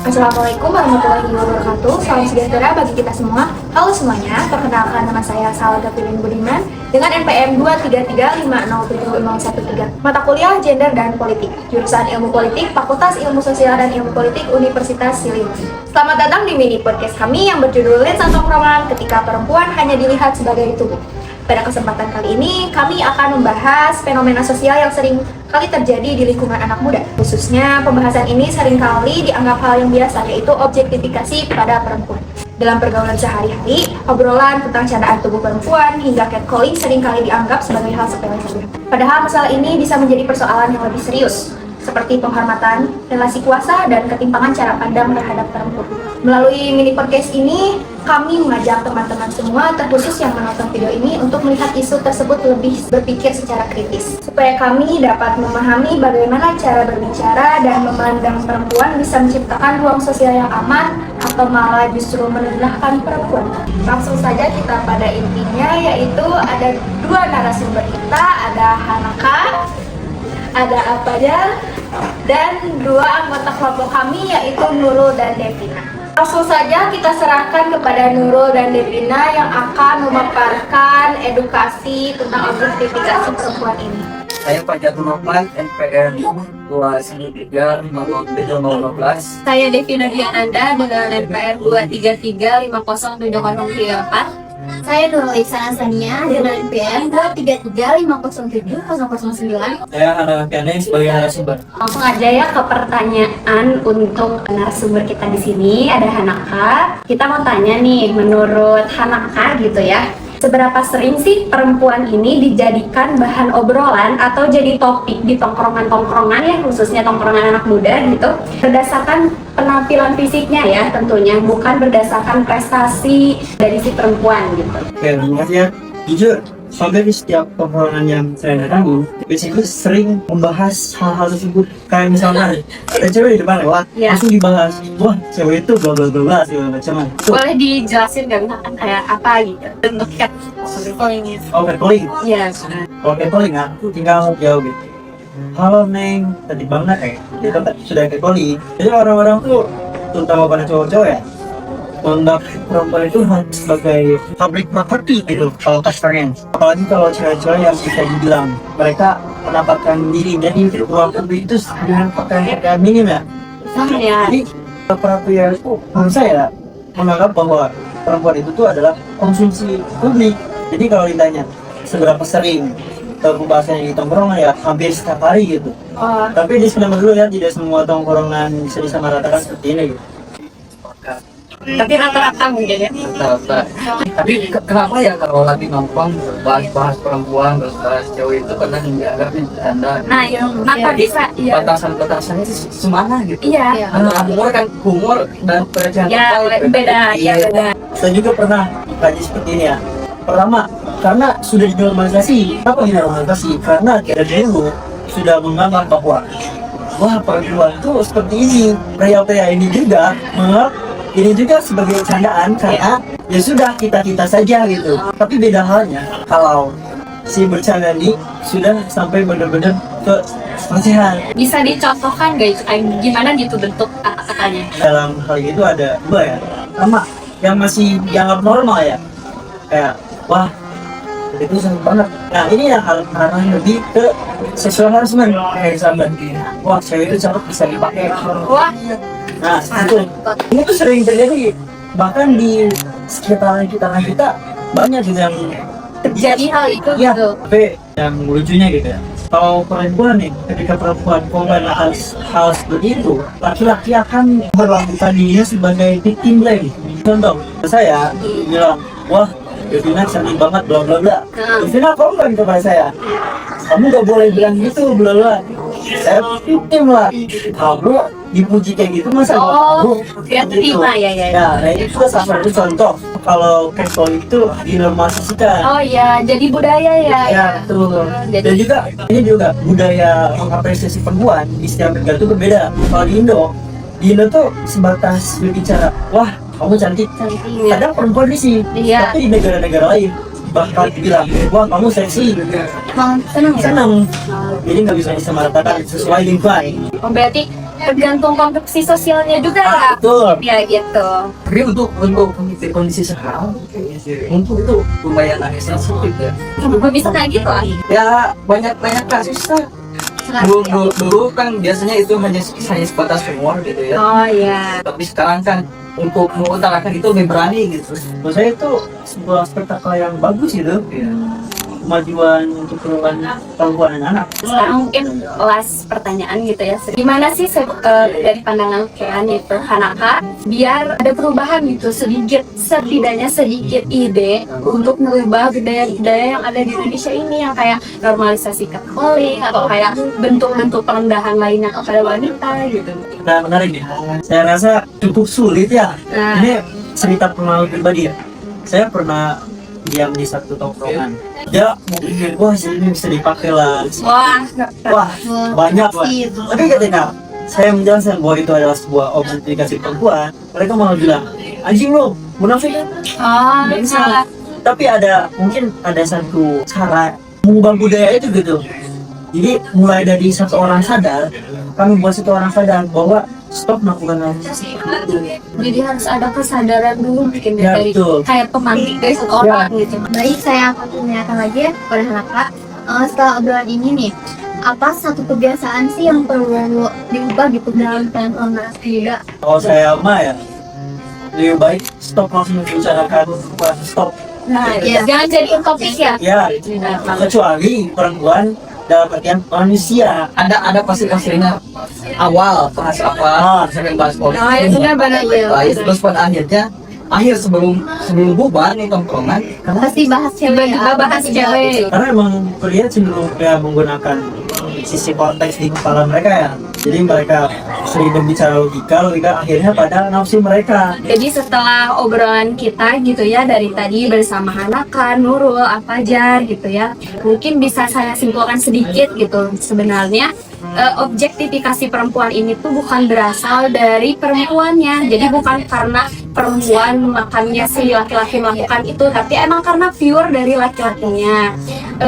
Assalamualaikum warahmatullahi wabarakatuh. Salam sejahtera bagi kita semua. Halo semuanya, perkenalkan nama saya Salda Pilin Budiman dengan NPM 233507013. Mata kuliah Gender dan Politik, jurusan Ilmu Politik, Fakultas Ilmu Sosial dan Ilmu Politik Universitas Siliwangi. Selamat datang di mini podcast kami yang berjudul Lensa Tongkrongan Ketika Perempuan Hanya Dilihat Sebagai Tubuh. Pada kesempatan kali ini, kami akan membahas fenomena sosial yang sering kali terjadi di lingkungan anak muda. Khususnya, pembahasan ini seringkali dianggap hal yang biasa, yaitu objektifikasi pada perempuan. Dalam pergaulan sehari-hari, obrolan tentang candaan tubuh perempuan hingga catcalling seringkali dianggap sebagai hal sepele saja. Padahal masalah ini bisa menjadi persoalan yang lebih serius, seperti penghormatan, relasi kuasa, dan ketimpangan cara pandang terhadap perempuan. Melalui mini podcast ini, kami mengajak teman-teman semua, terkhusus yang menonton video ini, untuk melihat isu tersebut lebih berpikir secara kritis, supaya kami dapat memahami bagaimana cara berbicara dan memandang perempuan bisa menciptakan ruang sosial yang aman, atau malah justru merendahkan perempuan. Langsung saja kita pada intinya, yaitu ada dua narasumber kita, ada Hanaka, ada Apaja, dan dua anggota kelompok kami, yaitu Nurul dan Devina. Langsung saja kita serahkan kepada Nurul dan Devina yang akan memaparkan edukasi tentang objektifikasi perempuan ini. Saya Fajar Noman, NPM 293507013. Saya Devina Diananda dengan NPM 233507034. Saya Nurul Ihsan Sania dengan NPM 233507009. Saya Hana Kiane sebagai narasumber. Langsung aja ya ke pertanyaan untuk narasumber kita di sini. Ada Hanaka. Kita mau tanya nih, menurut Hanaka gitu ya, seberapa sering sih perempuan ini dijadikan bahan obrolan atau jadi topik di tongkrongan-tongkrongan ya, khususnya tongkrongan anak muda gitu, berdasarkan penampilan fisiknya ya tentunya, bukan berdasarkan prestasi dari si perempuan gitu. Oke, terima kasih ya. Jujur, hampir di setiap tongkrongan yang saya datangi, biasanya sering membahas hal-hal tersebut. Kayak misalnya, ada cewek di depan lewat, Ya. langsung dibahas. Wah, cewek itu bla bla bla bla segala macam. Boleh dijelasin nggak misalkan kayak apa gitu bentuk cat? Oh, catcalling. Iya. Kalau catcalling ya, tinggal jauh gitu. Halo Neng, tadi banget itu kan sudah catcalling. Jadi orang-orang tuh, terutama pada cowok-cowok ya, menganggap perempuan itu hanya sebagai public property gitu kalau kasarnya. Apalagi kalau cewek-cewek yang bisa dibilang mereka menempatkan diri jadi ruang publik itu dengan pakaian minim ya. Sama ya. Jadi perhatian itu menurut saya menganggap bahwa perempuan itu tuh adalah konsumsi publik. Jadi kalau ditanya seberapa sering pembahasannya di tongkrongan ya hampir setiap hari gitu. Tapi disclaimer dulu ya, tidak semua tongkrongan bisa disamaratakan seperti ini gitu. Tapi rata-rata mungkin ya. Rata-rata. Tapi kenapa ya kalau lagi nongkrong bahas perempuan, bahas cewek itu pernah dianggap bercanda? Nah, yang maka bisa ya. Batasan-batasannya itu semana gitu. Iya. Antara humor dan pelecehan Ya, beda. Ya, beda. Saya juga pernah kaji seperti ini ya. Pertama, karena sudah dinormalisasi. Apa dinormalisasi? Karena dari dulu sudah menganggap bahwa wah, perempuan itu seperti ini. Pria-pria ini juga menganggap ini juga sebagai candaan karena ya sudah kita saja gitu. Tapi beda halnya kalau si bercanda ini sudah sampai benar-benar ke pelecehan. Bisa dicontohkan guys, gimana gitu bentuk kata-katanya? Dalam hal itu ada dua ya. Pertama, yang masih dianggap normal ya, kayak wah itu seneng banget. Nah ini yang arah lebih ke sexual harassment, kayak sahabat. Wah, cewek itu cakep bisa dipakai. Wah, Nah itu ini tuh sering terjadi, bahkan di sekitaran kita banyak juga yang jadi hal itu ya. gitu. Tapi yang lucunya gitu ya, kalau perempuan nih, ketika perempuan korban hal seperti itu, laki-laki akan berlakukan dirinya sebagai victim blame. Contoh, saya bilang, wah, Devina cantik banget, bla bla bla. Devina komplain kepada saya, kamu gak boleh bilang gitu, bla bla. Saya victim lah. Kamu dipuji kayak gitu masa dia terima ya. Ya, nah itu salah satu contoh kalau catcalling itu dinormalisasikan. Oh ya, jadi budaya ya. Ya, betul. Dan juga ini juga budaya mengapresiasi perempuan di setiap negara itu berbeda. Kalau di Indo tuh sebatas berbicara, wah kamu cantik. Ya. Ada perempuan di sini, Iya. tapi di negara-negara lain bakal bilang, wah kamu seksi. Senang ya? Senang. Jadi nggak bisa disamaratakan sesuai lingkungan. Oh, berarti tergantung konstruksi sosialnya juga ya. Betul. Ya gitu. Tapi untuk kondisi sekarang, untuk itu lumayan agak sensitif ya. Gue bisa kayak gitu ah. Ya banyak kasus lah. Dulu kan biasanya itu hanya sebatas rumor gitu ya. Oh iya. Tapi sekarang kan untuk mengutarakan itu lebih berani gitu. Menurut saya itu sebuah spektakel yang bagus gitu. Kemajuan untuk perempuan dan anak. Sekarang mungkin last pertanyaan gitu ya. Gimana sih dari pandangan Kean itu Hanaka biar ada perubahan gitu setidaknya sedikit ide untuk merubah budaya-budaya yang ada di Indonesia ini yang kayak normalisasi catcalling atau kayak bentuk-bentuk perendahan lainnya kepada wanita gitu. Nah, menarik nih. Saya rasa cukup sulit ya. Nah. Ini cerita pengalaman pribadi ya. Saya pernah diam di satu tongkrongan. Dia mau pikir, wah ini bisa dipakai lah. Wah, banyak lah. Tapi ketika saya menjelaskan bahwa itu adalah sebuah objektifikasi perempuan, mereka malah bilang, anjing lo, munafik kan? Oh, bisa. Tapi mungkin ada satu cara mengubah budaya itu gitu. Jadi mulai dari satu orang sadar, kami buat satu orang sadar bahwa stop melakukan hal Jadi harus ada kesadaran dulu mungkin Ya, dari betul. kayak pemantik dari seorang gitu. Baik, saya akan tanyakan lagi ya kepada Hanaka. Setelah obrolan ini nih, apa satu kebiasaan sih yang perlu diubah gitu dalam generasi muda? Kalau saya mah ya lebih baik stop langsung membicarakan stop. Nah, Iya. jangan jadi topik ya. Ya, kecuali perempuan dalam artian manusia. Ada pasti-pastinya awal bahas apa, sampai bahas politik. Nah, itu kan benar ya. Terus pada akhir sebelum bubar nih tongkrongan, Pasti bahas cewek. Tiba-tiba bahas cewek. Karena emang kuliah cenderung kayak menggunakan sisi konteks di kepala mereka ya. Jadi mereka sering berbicara logika akhirnya pada nafsu mereka. Jadi setelah obrolan kita gitu ya dari tadi bersama Hanaka, Nurul, Fajar gitu ya, mungkin bisa saya simpulkan sedikit gitu. Sebenarnya objektifikasi perempuan ini tuh bukan berasal dari perempuannya. Jadi bukan karena perempuan makannya si laki-laki melakukan itu, tapi emang karena pure dari laki-lakinya.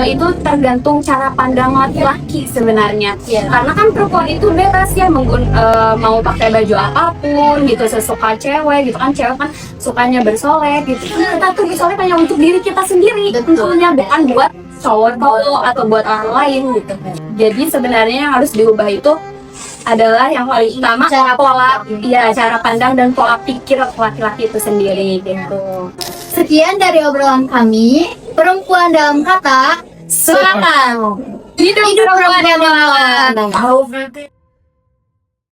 Itu tergantung cara pandang laki-laki sebenarnya. Karena kan perempuan itu bebas ya mau pakai baju apapun gitu sesuka cewek gitu kan. Cewek kan sukanya bersolek gitu. Kita tuh bersolek hanya untuk diri kita sendiri, tentunya bukan buat cowok atau buat orang lain gitu. Jadi sebenarnya yang harus diubah itu adalah yang paling utama cara pandang dan pola pikir laki-laki itu sendiri gitu. Sekian dari obrolan kami, perempuan dalam kata, Silakan. Hidup perempuan yang lawan.